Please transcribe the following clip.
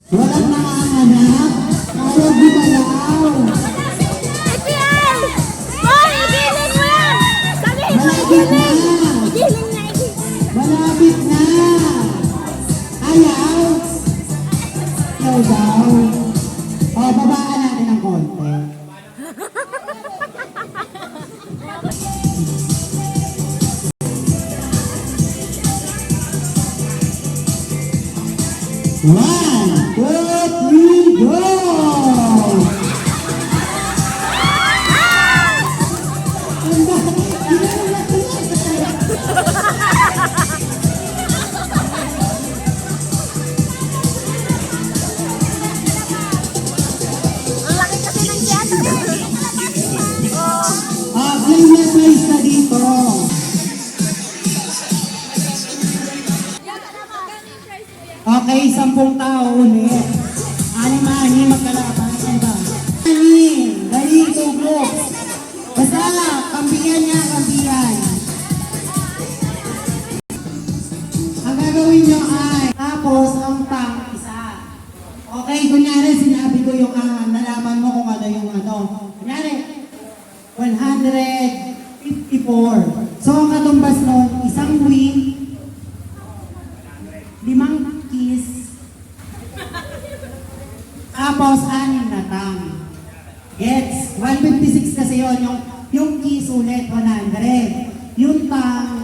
Walang nanganganak? Ayaw gumalaw. Ito yan! Hoy, igiling mo yan! Sabihin mo, Malapit na. igiling! Igiling na, igiling. Malapit na. Ayaw? Ayaw daw. O, babaan natin ng konti. One, two, three, go! Ang laki kasi ng tiyan. Blame na place na dito. Okay, 10 tao ulit. Ani-mani, magkalaban. Ano ba? Ani, dali, go. Basta, kampiyan niya, kampiyan. Ang gagawin niyo ay, tapos ang tang isa. Okay, kunyari, sinabi ko yung nalaman mo kung ano yung ano. Kunyari, 154. So, ang katumbas nun, isang wing, 5 kiss, tapos 6 na tang. Gets? 156 kasi yun, yung kiss ulit, 100. Yung tang,